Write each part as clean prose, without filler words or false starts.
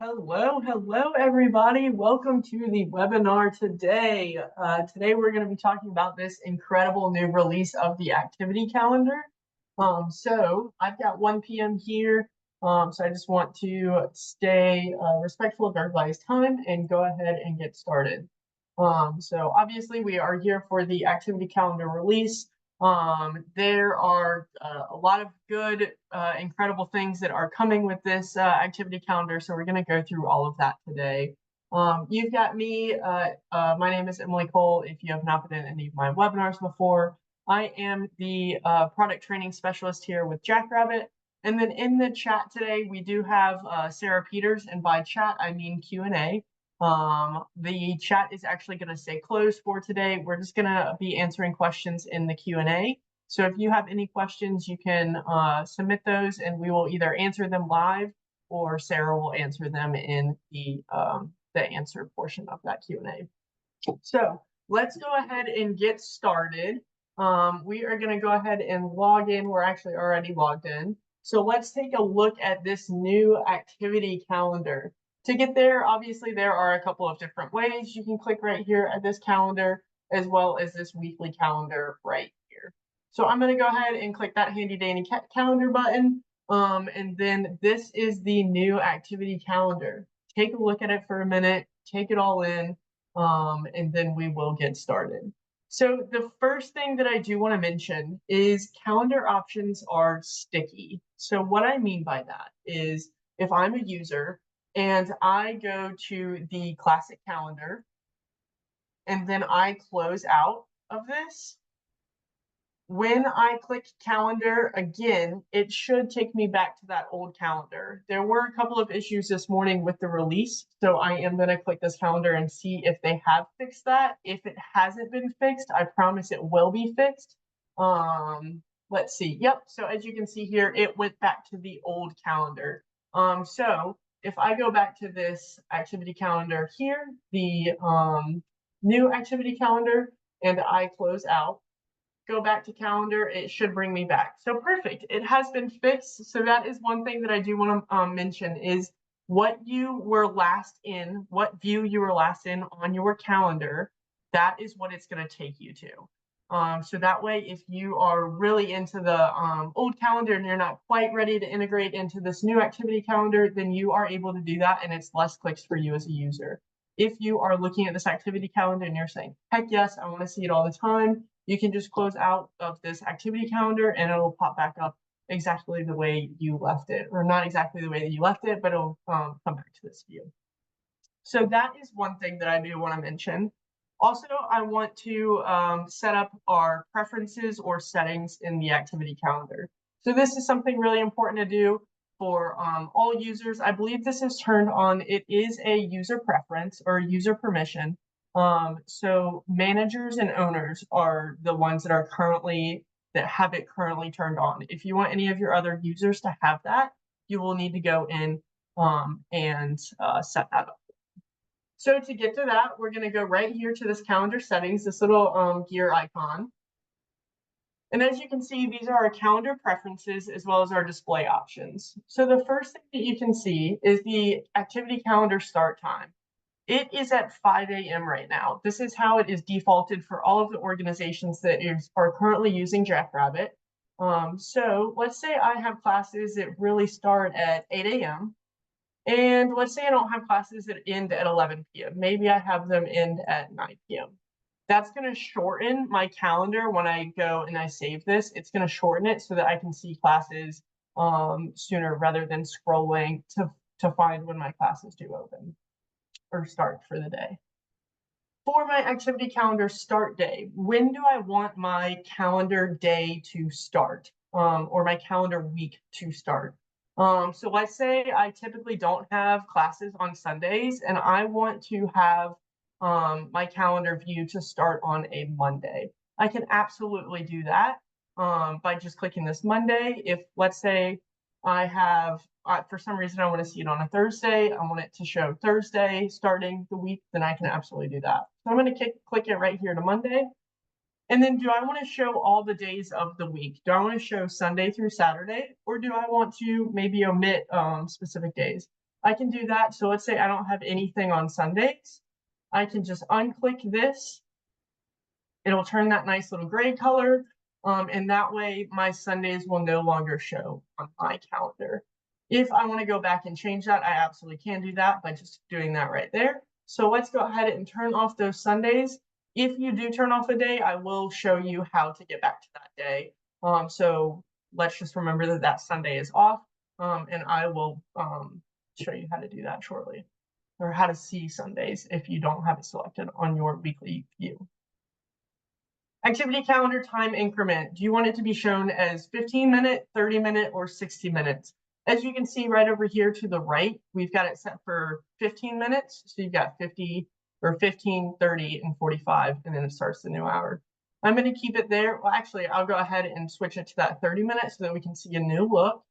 Hello, everybody. Welcome to the webinar today. Today we're going to be talking about this incredible new release of the activity calendar. So I've got 1 p.m. here, so I just want to stay respectful of everybody's time and go ahead and get started. So obviously we are here for the activity calendar release. There are a lot of good, incredible things that are coming with this activity calendar, so we're going to go through all of that today. You've got me. My name is Emily Cole. If you have not been in any of my webinars before, I am the product training specialist here with Jackrabbit. And then in the chat today, we do have Sarah Peters, and by chat, I mean Q&A. The chat is actually going to stay closed for today. We're just going to be answering questions in the Q&A. So if you have any questions, you can submit those and we will either answer them live or Sarah will answer them in the answer portion of that Q&A. So let's go ahead and get started. We are going to go ahead and log in. We're actually already logged in. So let's take a look at this new activity calendar. To get there, obviously, there are a couple of different ways. You can click right here at this calendar, as well as this weekly calendar right here. So I'm going to go ahead and click that handy dandy calendar button. And then this is the new activity calendar. Take a look at it for a minute, take it all in, and then we will get started. So the first thing that I do want to mention is calendar options are sticky. So what I mean by that is if I'm a user, and I go to the classic calendar, and then I close out of this. When I click calendar again, it should take me back to that old calendar. There were a couple of issues this morning with the release, so I am going to click this calendar and see if they have fixed that. If it hasn't been fixed, I promise it will be fixed. Let's see. Yep. So as you can see here, it went back to the old calendar. So if I go back to this activity calendar here, the new activity calendar, and I close out, go back to calendar, it should bring me back. So perfect. It has been fixed. So that is one thing that I do want to mention is what you were last in, what view you were last in on your calendar, that is what it's going to take you to. So that way, if you are really into the old calendar and you're not quite ready to integrate into this new activity calendar, then you are able to do that and it's less clicks for you as a user. If you are looking at this activity calendar and you're saying, heck yes, I want to see it all the time, you can just close out of this activity calendar and it'll pop back up exactly the way you left it, or not exactly the way that you left it, but it'll come back to this view. So that is one thing that I do want to mention. Also, I want to set up our preferences or settings in the activity calendar. So this is something really important to do for all users. I believe this is turned on. It is a user preference or user permission. So managers and owners are the ones that are that have it currently turned on. If you want any of your other users to have that, you will need to go in and set that up. So to get to that, we're going to go right here to this calendar settings, this little gear icon. And as you can see, these are our calendar preferences as well as our display options. So the first thing that you can see is the activity calendar start time. It is at 5 a.m. right now. This is how it is defaulted for all of the organizations that are currently using Jackrabbit. So let's say I have classes that really start at 8 a.m. And let's say I don't have classes that end at 11 p.m. Maybe I have them end at 9 p.m. That's going to shorten my calendar when I go and I save this. It's going to shorten it so that I can see classes sooner rather than scrolling to find when my classes do open or start for the day. For my activity calendar start day, when do I want my calendar day to start or my calendar week to start? So let's say I typically don't have classes on Sundays and I want to have my calendar view to start on a Monday. I can absolutely do that by just clicking this Monday. If let's say I have, for some reason, I want to see it on a Thursday, I want it to show Thursday starting the week, then I can absolutely do that. So I'm going to click it right here to Monday. And then do I want to show all the days of the week? Do I want to show Sunday through Saturday, or do I want to maybe omit specific days? I can do that. So let's say I don't have anything on Sundays. I can just unclick this. It'll turn that nice little gray color. And that way my Sundays will no longer show on my calendar. If I want to go back and change that, I absolutely can do that by just doing that right there. So let's go ahead and turn off those Sundays. If you do turn off a day, I will show you how to get back to that day. So let's just remember that that Sunday is off, and I will show you how to do that shortly, or how to see Sundays if you don't have it selected on your weekly view. Activity calendar time increment. Do you want it to be shown as 15-minute, 30-minute, or 60 minutes? As you can see right over here to the right, we've got it set for 15 minutes. So you've got 50 or 15, 30, and 45, and then it starts the new hour. I'm going to keep it there. Well, actually, I'll go ahead and switch it to that 30 minutes so that we can see a new look.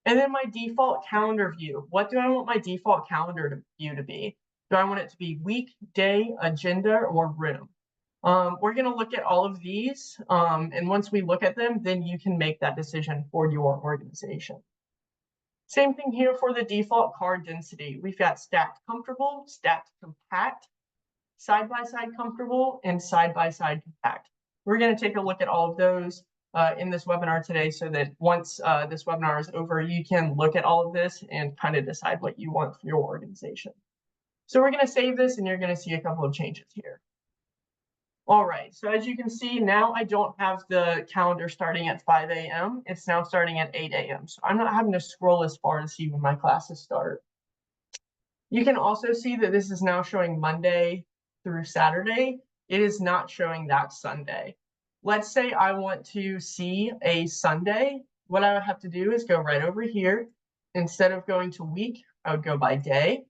And then my default calendar view. What do I want my default calendar view to be? Do I want it to be week, day, agenda, or room? We're going to look at all of these, and once we look at them, then you can make that decision for your organization. Same thing here for the default card density. We've got stacked comfortable, stacked compact, side-by-side comfortable, and side-by-side compact. We're going to take a look at all of those in this webinar today, so that once this webinar is over, you can look at all of this and kind of decide what you want for your organization. So we're going to save this, and you're going to see a couple of changes here. All right, so as you can see, now I don't have the calendar starting at 5 a.m. It's now starting at 8 a.m. So I'm not having to scroll as far to see when my classes start. You can also see that this is now showing Monday through Saturday. It is not showing that Sunday. Let's say I want to see a Sunday. What I would have to do is go right over here. Instead of going to week, I would go by day.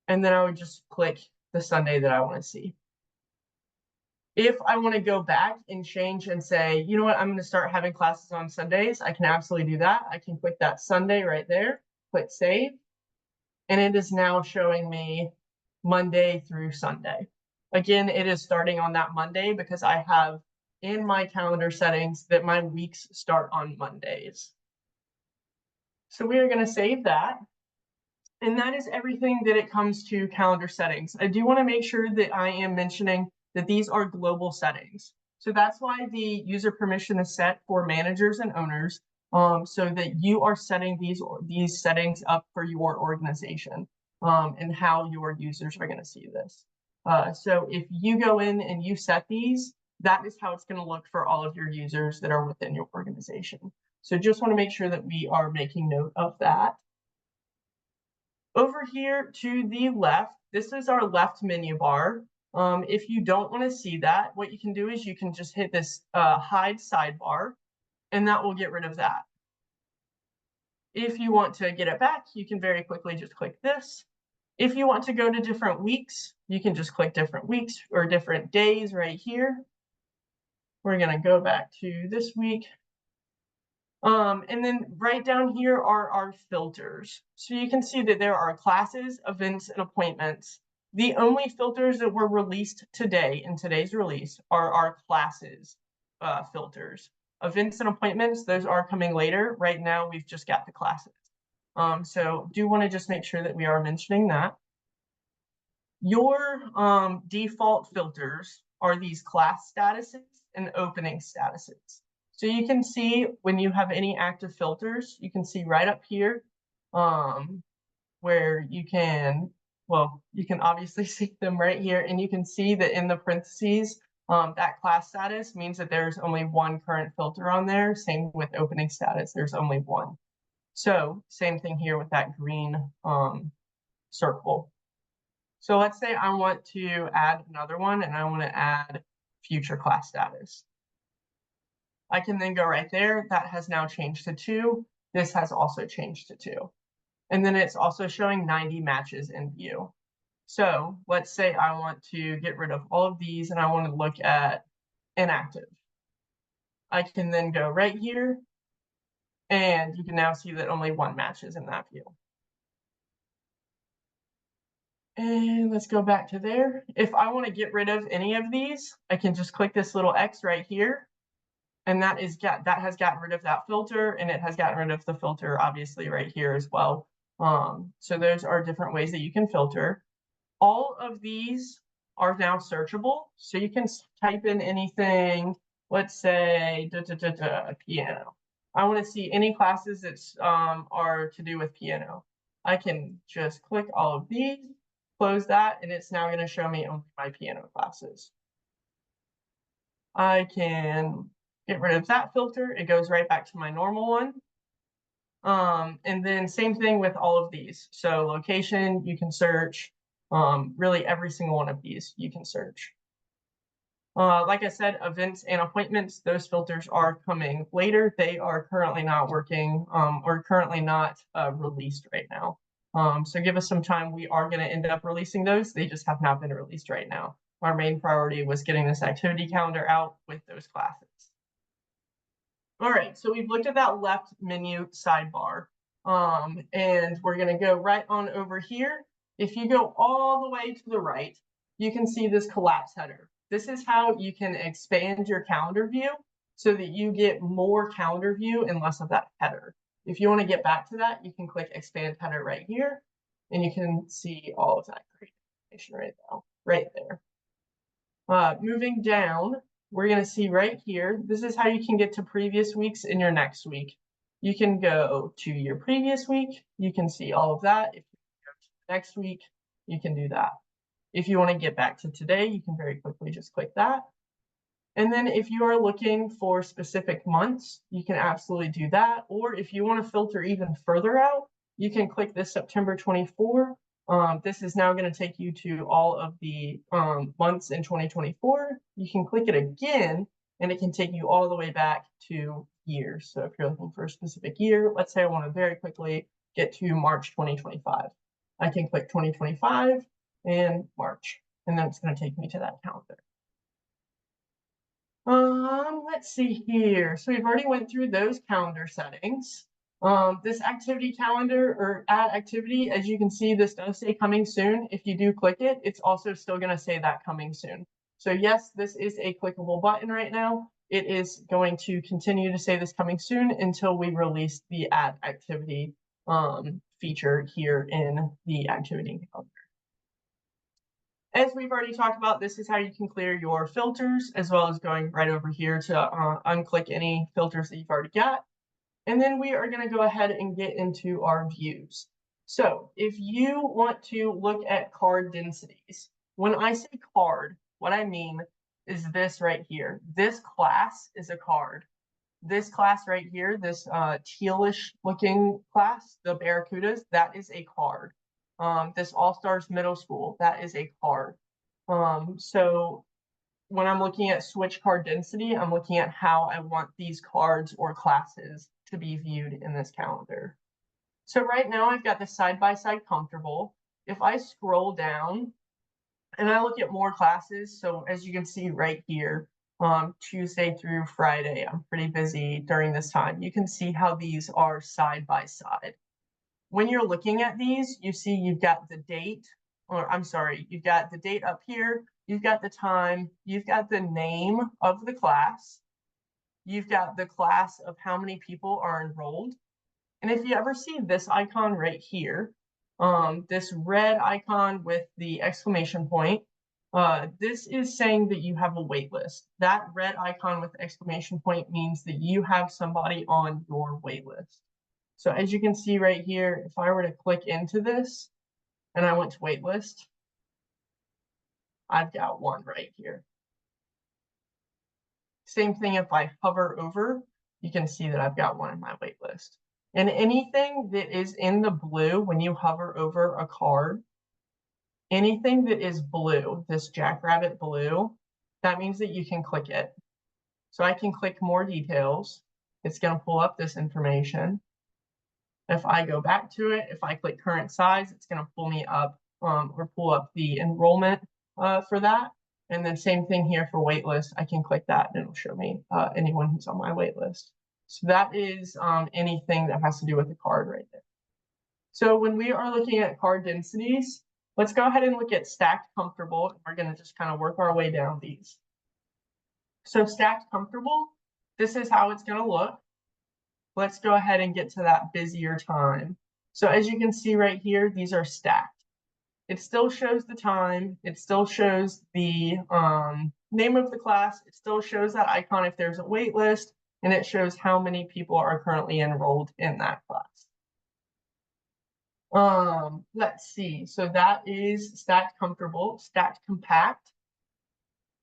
And then I would just click the Sunday that I want to see. If I want to go back and change and say, you know what, I'm going to start having classes on Sundays, I can absolutely do that. I can click that Sunday right there, click save, and it is now showing me Monday through Sunday. Again, it is starting on that Monday because I have in my calendar settings that my weeks start on Mondays. So we are going to save that. And that is everything that it comes to calendar settings. I do want to make sure that I am mentioning that these are global settings. So that's why the user permission is set for managers and owners, so that you are setting these settings up for your organization, and how your users are going to see this. So if you go in and you set these, that is how it's going to look for all of your users that are within your organization. So just want to make sure that we are making note of that. Over here to the left, this is our left menu bar. If you don't want to see that, what you can do is you can just hit this hide sidebar, and that will get rid of that. If you want to get it back, you can very quickly just click this. If you want to go to different weeks, you can just click different weeks or different days right here. We're going to go back to this week. And then right down here are our filters. So you can see that there are classes, events, and appointments. The only filters that were released today in today's release are our classes filters. Events and appointments, those are coming later. Right now, we've just got the classes. So do want to just make sure that we are mentioning that. Your default filters are these class statuses and opening statuses. So you can see when you have any active filters, you can see right up here where you can, well, you can obviously see them right here, and you can see that in the parentheses, that class status means that there's only one current filter on there. Same with opening status, there's only one. So same thing here with that green circle. So let's say I want to add another one, and I want to add future class status. I can then go right there. That has now changed to 2. This has also changed to 2. And then it's also showing 90 matches in view. So let's say I want to get rid of all of these and I want to look at inactive. I can then go right here, and you can now see that only 1 match is in that view. And let's go back to there. If I want to get rid of any of these, I can just click this little X right here. And that has gotten rid of that filter, and it has gotten rid of the filter obviously right here as well. So those are different ways that you can filter. All of these are now searchable. So you can type in anything, let's say piano. I want to see any classes that are to do with piano. I can just click all of these, close that, and it's now going to show me only my piano classes. I can get rid of that filter. It goes right back to my normal one. And then same thing with all of these. So location, you can search. Really every single one of these you can search. Like I said, events and appointments, those filters are coming later. They are currently not working or currently not released right now. So give us some time. We are going to end up releasing those. They just have not been released right now. Our main priority was getting this activity calendar out with those classes. All right, so we've looked at that left menu sidebar, and we're going to go right on over here. If you go all the way to the right, you can see this collapse header. This is how you can expand your calendar view so that you get more calendar view and less of that header. If you want to get back to that, you can click expand header right here, and you can see all of that great information right there. Moving down, we're going to see right here, this is how you can get to previous weeks in your next week. You can go to your previous week. You can see all of that. If you go to the next week, you can do that. If you want to get back to today, you can very quickly just click that. And then if you are looking for specific months, you can absolutely do that. Or if you want to filter even further out, you can click this September 24. This is now going to take you to all of the months in 2024. You can click it again, and it can take you all the way back to years. So if you're looking for a specific year, let's say I want to very quickly get to March 2025. I can click 2025 and March, and then it's going to take me to that calendar. Let's see here. So we've already went through those calendar settings. This activity calendar or add activity, as you can see, this does say coming soon. If you do click it, it's also still going to say that coming soon. So yes, this is a clickable button right now. It is going to continue to say this coming soon until we release the add activity feature here in the activity calendar. As we've already talked about, this is how you can clear your filters, as well as going right over here to unclick any filters that you've already got. And then we are going to go ahead and get into our views. So if you want to look at card densities, when I say card, what I mean is this right here. This class is a card. This class right here, this tealish looking class, the Barracudas, that is a card. This All-Stars Middle School, that is a card. So when I'm looking at switch card density, I'm looking at how I want these cards or classes to be viewed in this calendar. So right now I've got the side-by-side comfortable. If I scroll down and I look at more classes, so as you can see right here, Tuesday through Friday, I'm pretty busy during this time. You can see how these are side-by-side. When you're looking at these, you see you've got the date, or I'm sorry, you've got the date up here, you've got the time, you've got the name of the class, you've got the class of how many people are enrolled. And if you ever see this icon right here, this red icon with the exclamation point, this is saying that you have a wait list. That red icon with exclamation point means that you have somebody on your wait list. So as you can see right here, if I were to click into this and I went to wait list, I've got one right here. Same thing if I hover over, you can see that I've got one in my wait list. And anything that is in the blue when you hover over a card, anything that is blue, this Jackrabbit blue, that means that you can click it. So I can click more details. It's going to pull up this information. If I go back to it, if I click current size, it's going to pull me up or pull up the enrollment for that. And then same thing here for waitlist. I can click that and it'll show me anyone who's on my waitlist. So that is anything that has to do with the card right there. So when we are looking at card densities, let's go ahead and look at stacked comfortable. We're going to just kind of work our way down these. So stacked comfortable, this is how it's going to look. Let's go ahead and get to that busier time. So as you can see right here, these are stacked. It still shows the time. It still shows the name of the class. It still shows that icon if there's a wait list, and it shows how many people are currently enrolled in that class. Let's see. So that is stacked comfortable, stacked compact.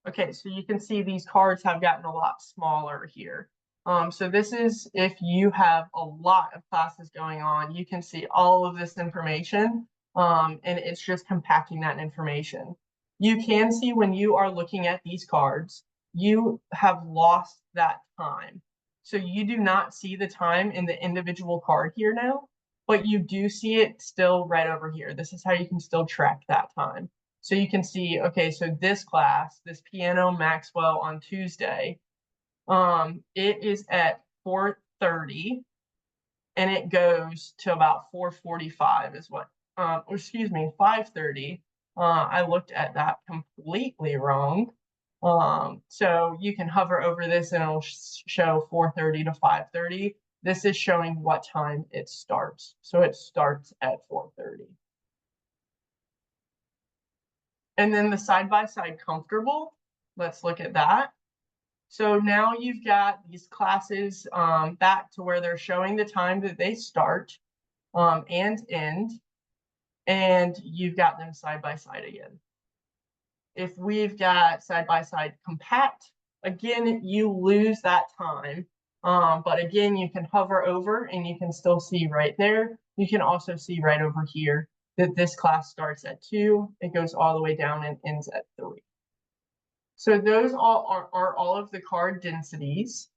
Okay, so you can see these cards have gotten a lot smaller here. So this is if you have a lot of classes going on, you can see all of this information, and it's just compacting that information. You can see when you are looking at these cards, you have lost that time. So you do not see the time in the individual card here now, but you do see it still right over here. This is how you can still track that time. So you can see, okay, so this class, this piano Maxwell on Tuesday, it is at 4:30 and it goes to about 4:45 is what, excuse me, 5:30. I looked at that completely wrong. So you can hover over this and it'll show 4:30 to 5:30. This is showing what time it starts. So it starts at 4:30. And then the side-by-side comfortable, let's look at that. So now you've got these classes back to where they're showing the time that they start and end, and you've got them side-by-side again. If we've got side-by-side compact, again, you lose that time. But again, you can hover over and you can still see right there. You can also see right over here that this class starts at 2, it goes all the way down and ends at 3. So those are all of the card densities.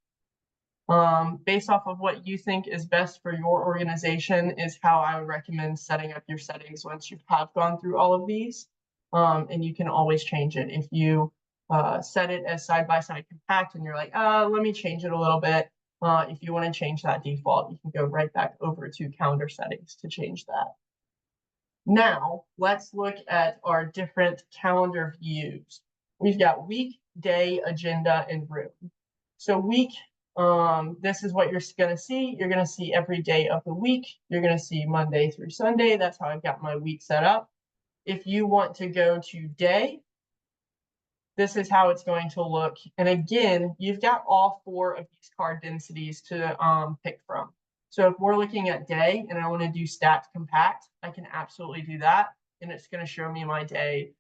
Based off of what you think is best for your organization is how I would recommend setting up your settings once you have gone through all of these. And you can always change it. If you set it as side-by-side compact and you're like, let me change it a little bit. If you want to change that default, you can go right back over to calendar settings to change that. Now, let's look at our different calendar views. We've got week, day, agenda, and room. So week, this is what you're going to see. You're going to see every day of the week. You're going to see Monday through Sunday. That's how I've got my week set up. If you want to go to day, this is how it's going to look. And again, you've got all 4 of these card densities to pick from. So if we're looking at day and I want to do stacked compact, I can absolutely do that. And it's going to show me my day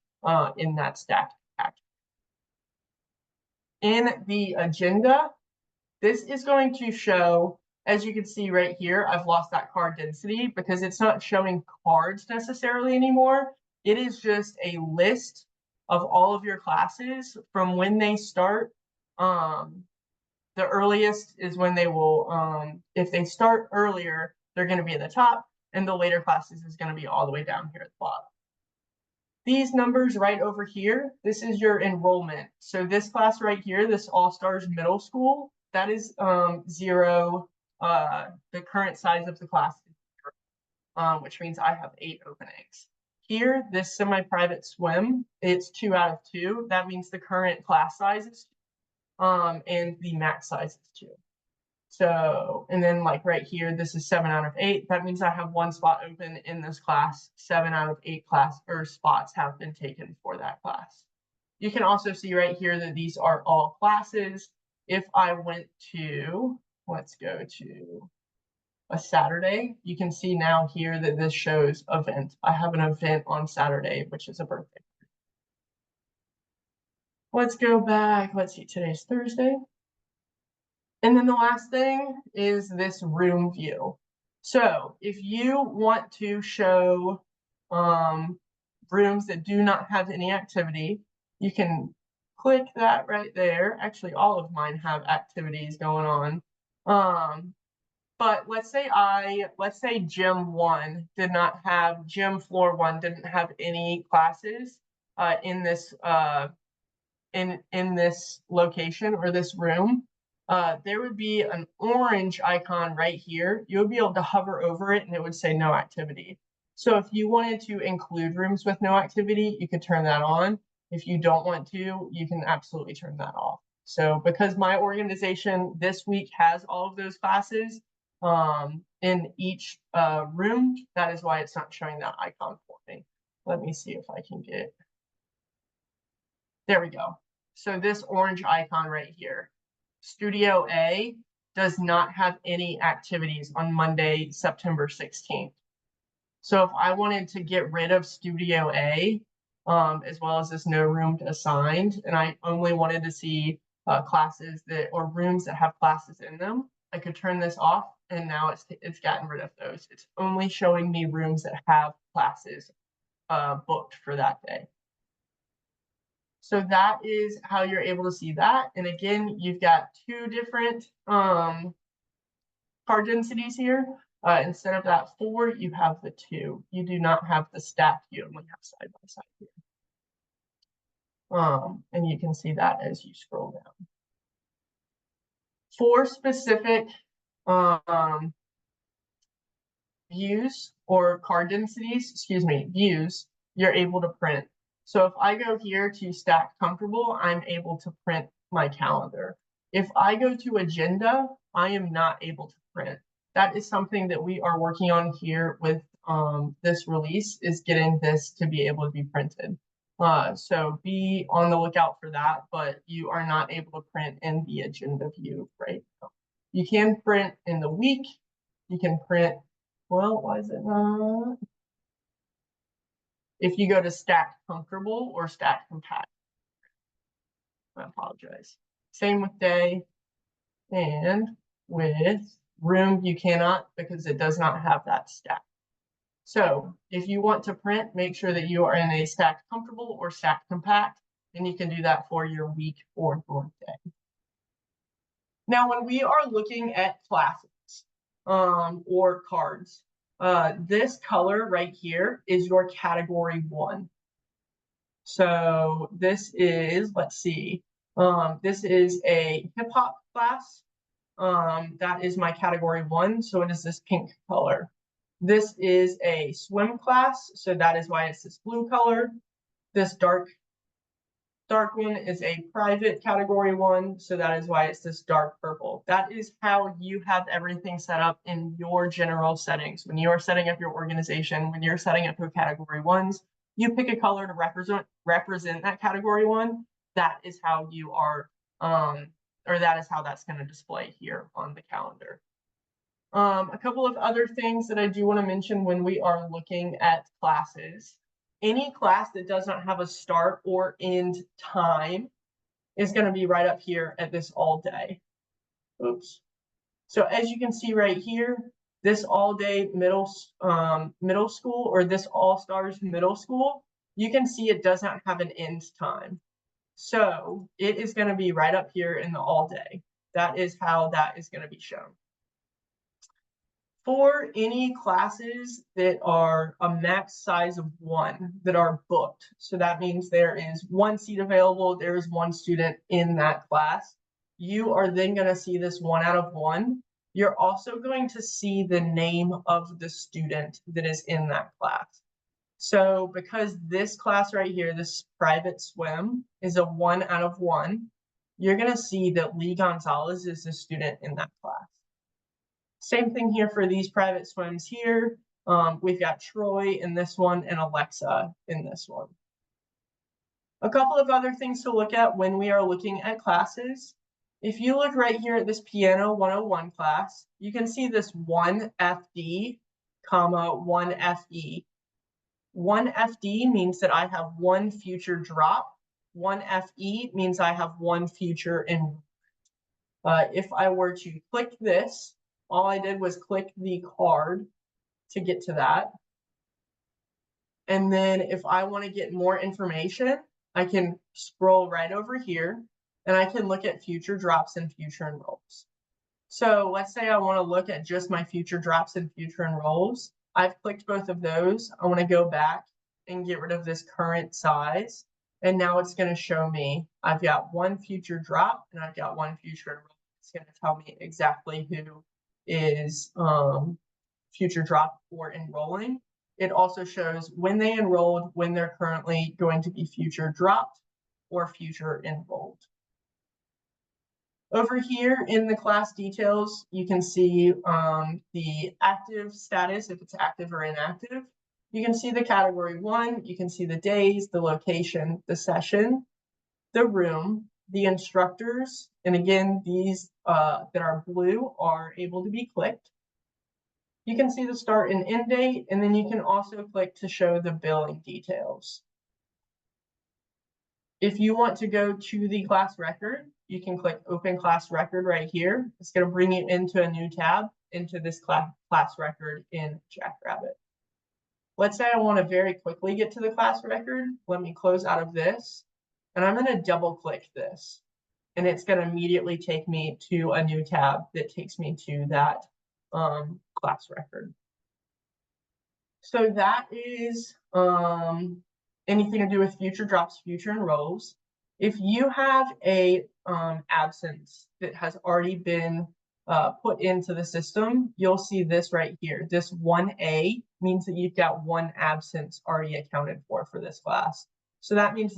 in that stacked compact. In the agenda, this is going to show, as you can see right here, I've lost that card density because it's not showing cards necessarily anymore. It is just a list of all of your classes from when they start. The earliest is when they will, if they start earlier, they're going to be at the top, and the later classes is going to be all the way down here at the bottom. These numbers right over here, this is your enrollment. So this class right here, this All Stars Middle School, that is 0. The current size of the class is 0, which means I have 8 openings. Here, this semi-private swim, it's 2 out of 2. That means the current class size is 2, and the max size is 2. So, and then like right here, this is 7 out of 8. That means I have 1 spot open in this class. 7 out of 8 class or spots have been taken for that class. You can also see right here that these are all classes. If I went to, let's go to a Saturday, you can see now here that this shows event. I have an event on Saturday, which is a birthday. Let's go back. Let's see, today's Thursday. And then the last thing is this room view. So if you want to show rooms that do not have any activity, you can click that right there. Actually, all of mine have activities going on. But let's say gym 1 did not have, gym floor 1 didn't have any classes in this in this location or this room. There would be an orange icon right here. You would be able to hover over it and it would say no activity. So if you wanted to include rooms with no activity, you could turn that on. If you don't want to, you can absolutely turn that off. So because my organization this week has all of those classes, in each room. That is why it's not showing that icon for me. Let me see if I can get, there we go. So this orange icon right here, Studio A does not have any activities on Monday, September 16th. So if I wanted to get rid of Studio A, as well as this no room assigned, and I only wanted to see classes that, or rooms that have classes in them, I could turn this off, and now it's gotten rid of those. It's only showing me rooms that have classes booked for that day. So that is how you're able to see that. And again, you've got two different card densities here. Instead of that 4, you have the 2. You do not have the stack, you only have side by side here. And you can see that as you scroll down. For specific views or card densities, views, you're able to print. So if I go here to stack comfortable, I'm able to print my calendar. If I go to agenda, I am not able to print. That is something that we are working on here with this release, is getting this to be able to be printed. So be on the lookout for that, but you are not able to print in the agenda view right now. You can print in the week. You can print, well, why is it not? If you go to stack comfortable or stack compact. I apologize. Same with day, and with room you cannot, because it does not have that stack. So if you want to print, make sure that you are in a stack comfortable or stack compact, and you can do that for your week or your day. Now, when we are looking at classes or cards, this color right here is your category 1. So this is, let's see, this is a hip hop class. That is my category 1, so it is this pink color. This is a swim class, so that is why it's this blue color. This dark one is a private category 1, so that is why it's this dark purple. That is how you have everything set up in your general settings. When you are setting up your organization, when you're setting up your category 1s, you pick a color to represent that category 1. That is how you are, or that is how that's going to display here on the calendar. A couple of other things that I do want to mention when we are looking at classes. Any class that does not have a start or end time is going to be right up here at this all day. Oops. So as you can see right here, this all day middle school, or this all stars middle school, you can see it does not have an end time. So it is going to be right up here in the all day. That is how that is going to be shown. For any classes that are a max size of 1 that are booked, so that means there is 1 seat available, there is 1 student in that class, you are then going to see this 1 out of 1. You're also going to see the name of the student that is in that class. So because this class right here, this private swim, is a 1 out of 1, you're going to see that Lee Gonzalez is a student in that class. Same thing here for these private swims here. We've got Troy in this one and Alexa in this one. A couple of other things to look at when we are looking at classes. If you look right here at this Piano 101 class, you can see this 1 FD, 1 FE. 1 FD means that I have 1 future drop. 1 FE means I have 1 future enrollment. If I were to click this, all I did was click the card to get to that. And then if I want to get more information, I can scroll right over here and I can look at future drops and future enrolls. So let's say I want to look at just my future drops and future enrolls. I've clicked both of those. I want to go back and get rid of this current size. And now it's going to show me I've got 1 future drop and I've got 1 future enroll. It's going to tell me exactly who is future drop or enrolling. It also shows when they enrolled, when they're currently going to be future dropped or future enrolled. Over here in the class details, you can see the active status, if it's active or inactive. You can see the category 1, you can see the days, the location, the session, the room, the instructors, and again, these that are blue are able to be clicked. You can see the start and end date, and then you can also click to show the billing details. If you want to go to the class record, you can click Open Class Record right here. It's going to bring you into a new tab, into this class record in Jackrabbit. Let's say I want to very quickly get to the class record. Let me close out of this, and I'm going to double click this. And it's going to immediately take me to a new tab that takes me to that class record. So that is anything to do with future drops, future enrolls. If you have a absence that has already been put into the system, you'll see this right here. This 1A means that you've got one absence already accounted for this class. So that means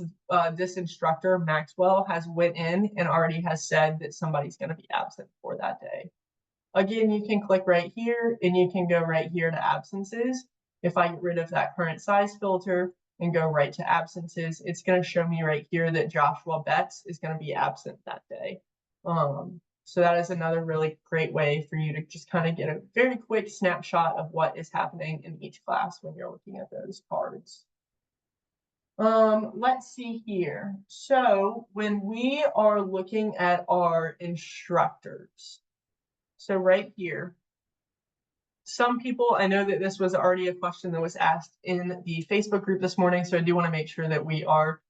this instructor, Maxwell, has went in and already has said that somebody's going to be absent for that day. Again, you can click right here and you can go right here to absences. If I get rid of that current size filter and go right to absences, it's going to show me right here that Joshua Betts is going to be absent that day. So that is another really great way for you to just kind of get a very quick snapshot of what is happening in each class when you're looking at those cards. Let's see here. So when we are looking at our instructors, so right here, some people, I know that this was already a question that was asked in the Facebook group this morning, so I do want to make sure that we are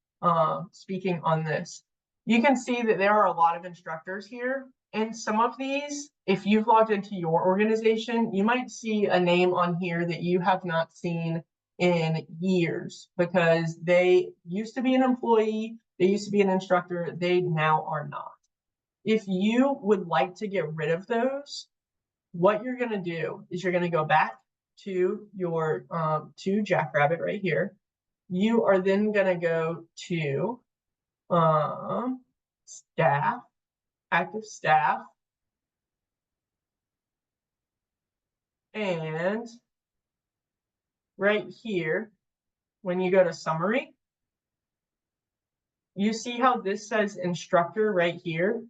speaking on this. You can see that there are a lot of instructors here, and some of these, if you've logged into your organization, you might see a name on here that you have not seen in years because they used to be an employee, they used to be an instructor, they now are not. If you would like to get rid of those, what you're going to do is you're going to go back to your to Jackrabbit right here. You are then going to go to staff, active staff, and right here, when you go to summary, you see how this says instructor right here.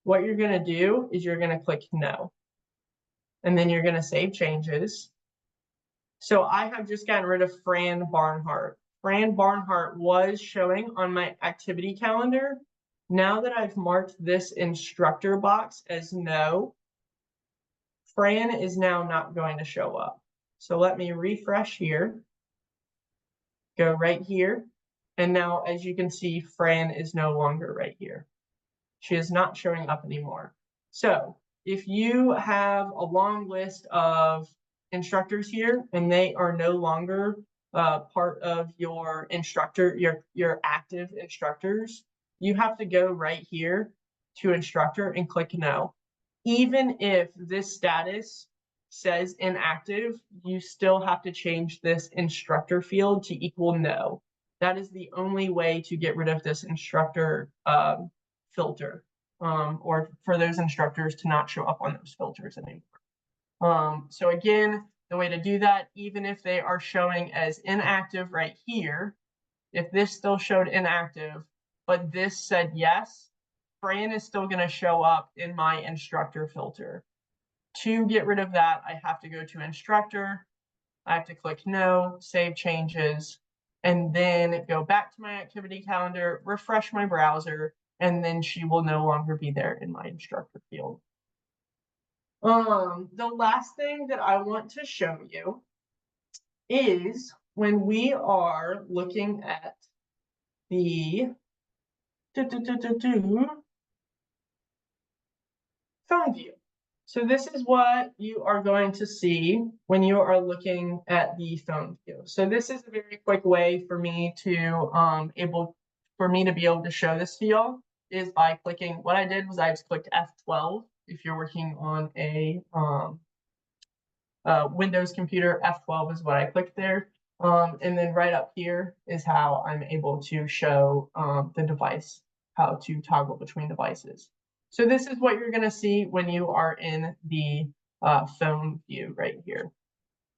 What you're going to do is you're going to click no. And then you're going to save changes. So I have just gotten rid of Fran Barnhart. Fran Barnhart was showing on my activity calendar. Now that I've marked this instructor box as no, Fran is now not going to show up. So let me refresh here. Go right here. And now, as you can see, Fran is no longer right here. She is not showing up anymore. So if you have a long list of instructors here and they are no longer part of your instructor, your active instructors, you have to go right here to instructor and click no. Even if this status says inactive, you still have to change this instructor field to equal no. That is the only way to get rid of this instructor filter, or for those instructors to not show up on those filters anymore. So again, the way to do that, even if they are showing as inactive right here, if this still showed inactive, but this said yes, Fran is still going to show up in my instructor filter. To get rid of that, I have to go to instructor. I have to click no, save changes, and then go back to my activity calendar, refresh my browser, and then she will no longer be there in my instructor field. The last thing that I want to show you is when we are looking at the phone view. So this is what you are going to see when you are looking at the phone view. So this is a very quick way for me to be able to show this to y'all is by clicking. What I did was I just clicked F12. If you're working on a Windows computer, F12 is what I clicked there. And then right up here is how I'm able to show the device, how to toggle between devices. So this is what you're going to see when you are in the phone view right here.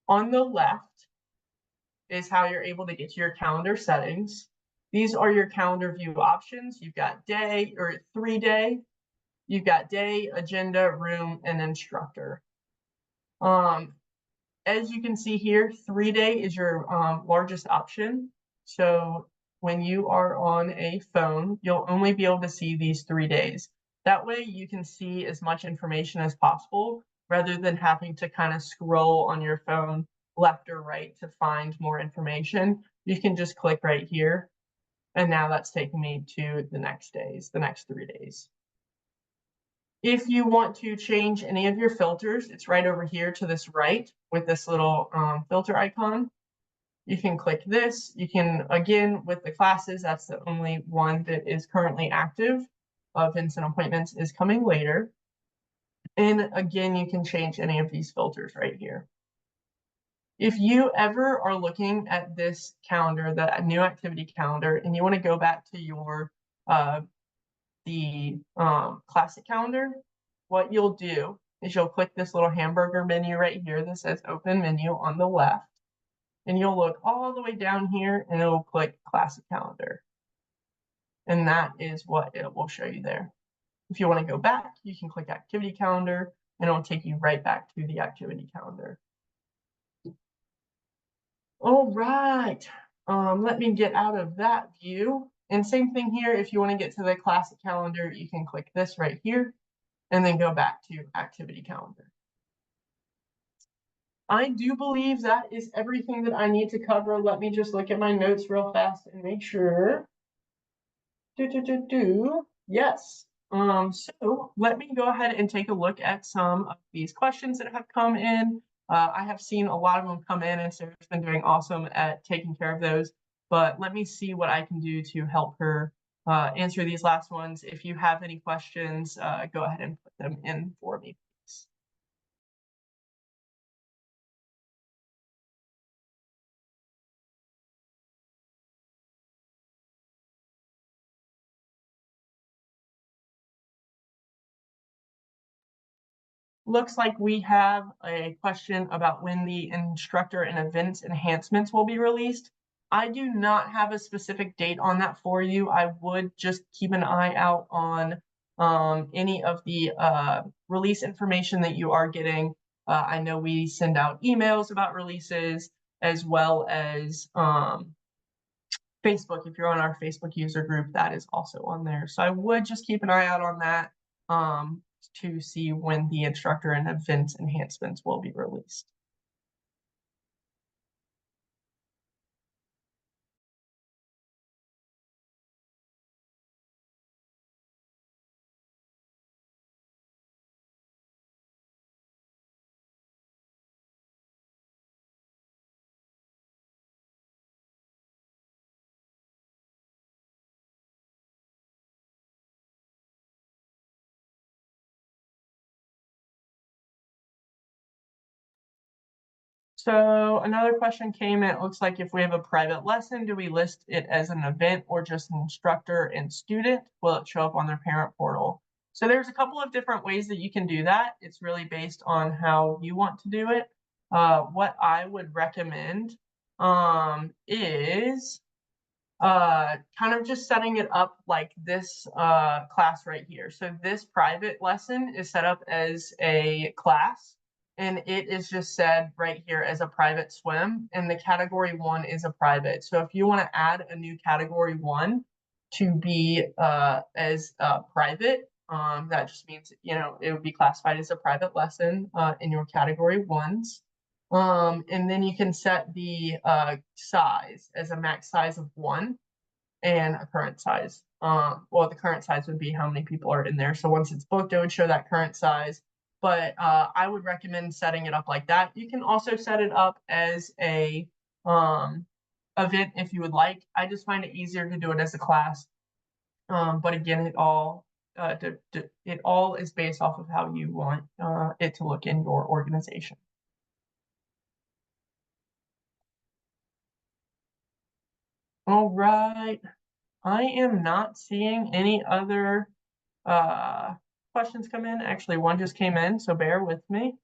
On the left is how you're able to get to your calendar settings. These are your calendar view options. You've got day or 3-day. You've got day, agenda, room, and instructor. As you can see here, 3-day is your largest option. So when you are on a phone, you'll only be able to see these 3 days. That way you can see as much information as possible rather than having to kind of scroll on your phone left or right to find more information. You can just click right here. And now that's taking me to the next 3 days. If you want to change any of your filters, it's right over here to this right with this little filter icon. You can click this. You can, again, with the classes, that's the only one that is currently active. Events and appointments is coming later. And again, you can change any of these filters right here. If you ever are looking at this calendar, the new activity calendar, and you want to go back to your classic calendar, what you'll do is you'll click this little hamburger menu right here that says open menu on the left, and you'll look all the way down here and it'll click classic calendar. And that is what it will show you there. If you want to go back, you can click activity calendar and it'll take you right back to the activity calendar. All right, let me get out of that view. And same thing here, if you want to get to the classic calendar, you can click this right here and then go back to activity calendar. I do believe that is everything that I need to cover. Let me just look at my notes real fast and make sure. Yes. So let me go ahead and take a look at some of these questions that have come in. I have seen a lot of them come in, and Sarah's been doing awesome at taking care of those. But let me see what I can do to help her answer these last ones. If you have any questions, go ahead and put them in for me, please. Looks like we have a question about when the instructor and events enhancements will be released. I do not have a specific date on that for you. I would just keep an eye out on any of the release information that you are getting. I know we send out emails about releases as well as Facebook. If you're on our Facebook user group, that is also on there. So I would just keep an eye out on that to see when the instructor and events enhancements will be released. So another question came in. It looks like if we have a private lesson, do we list it as an event or just an instructor and student? Will it show up on their parent portal? So there's a couple of different ways that you can do that. It's really based on how you want to do it. What I would recommend is kind of just setting it up like this class right here. So this private lesson is set up as a class, and it is just said right here as a private swim, and the category 1 is a private. So if you want to add a new category 1 to be as private, that just means, you know, it would be classified as a private lesson in your category 1s. And then you can set the size as a max size of 1 and a current size. Well, the current size would be how many people are in there. So once it's booked, it would show that current size. But I would recommend setting it up like that. You can also set it up as a event if you would like. I just find it easier to do it as a class. But again, it all is based off of how you want it to look in your organization. All right. I am not seeing any other questions come in. Actually, one just came in, so bear with me.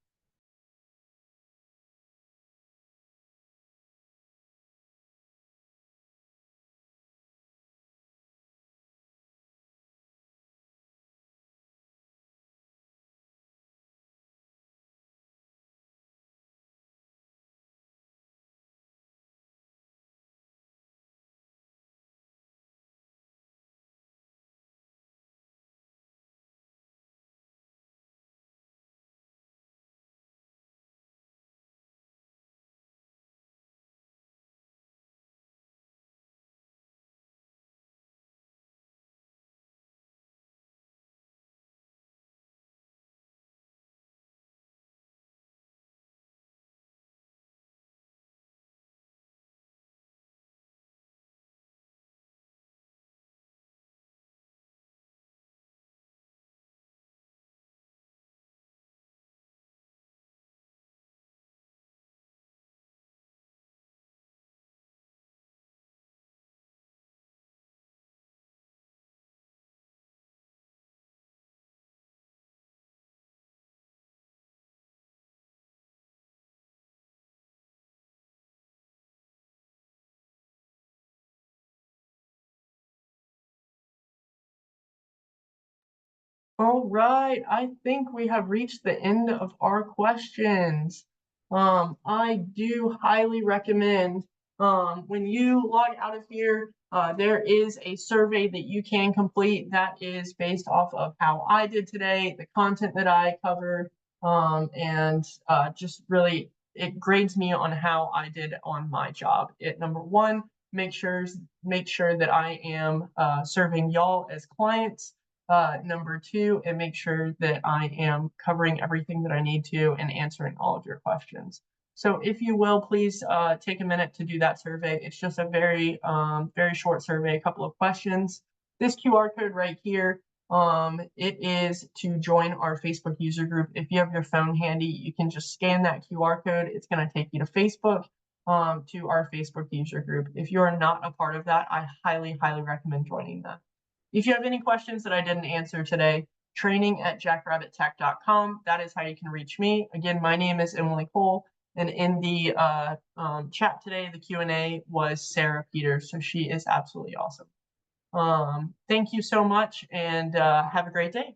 All right, I think we have reached the end of our questions. I do highly recommend when you log out of here, there is a survey that you can complete that is based off of how I did today, the content that I covered, and just really it grades me on how I did on my job. Number one, make sure that I am serving y'all as clients. Number two, and make sure that I am covering everything that I need to and answering all of your questions. So if you will, please take a minute to do that survey. It's just a very short survey, a couple of questions. This QR code right here, it is to join our Facebook user group. If you have your phone handy, you can just scan that QR code. It's going to take you to Facebook, to our Facebook user group. If you are not a part of that, I highly recommend joining that. If you have any questions that I didn't answer today, training@jackrabbittech.com. That is how you can reach me. Again, my name is Emily Cole, and in the chat today, the Q&A was Sarah Peters, so she is absolutely awesome. Thank you so much, and have a great day.